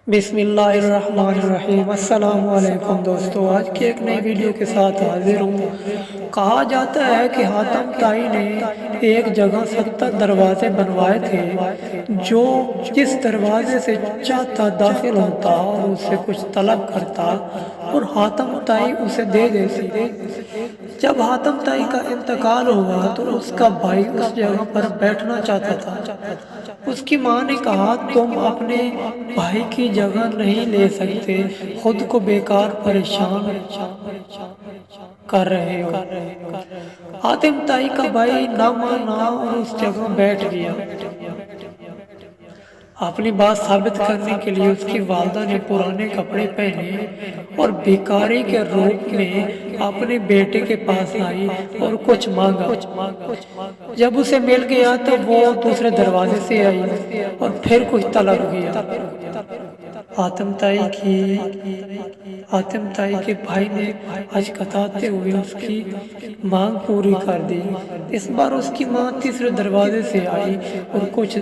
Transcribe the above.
بسم اللہ الرحمن الرحیم۔ السلام علیکم دوستو، آج کی ایک نئی ویڈیو کے ساتھ حاضر ہوں۔ کہا جاتا ہے کہ حاتم طائی نے ایک جگہ 70 دروازے بنوائے تھے، جو جس دروازے سے چاہتا داخل ہوتا اور اس سے کچھ طلب کرتا اور حاتم طائی اسے دے دیتی۔ جب حاتم طائی کا انتقال ہوا تو اس کا بھائی اس جگہ پر بیٹھنا چاہتا تھا۔ اس کی ماں نے کہا، تم اپنے بھائی کی جگہ نہیں لے سکتے، خود کو بیکار پریشان کر رہے ہو۔ حاتم طائی کا بھائی نہ مانا اور اس جگہ بیٹھ گیا۔ اپنی بات ثابت کرنے کے لیے اس کی والدہ نے پرانے کپڑے پہنے اور بھکاری کے روپ میں اپنے بیٹے کے پاس آئی اور کچھ مانگا۔ جب اسے مل گیا تو وہ دوسرے دروازے سے آئی اور پھر کچھ طلب کیا۔ حاتم طائی کے بھائی نے حج کتاتے ہوئے اس کی مانگ پوری کر دی۔ اس بار اس کی ماں تیسرے دروازے سے آئی اور کچھ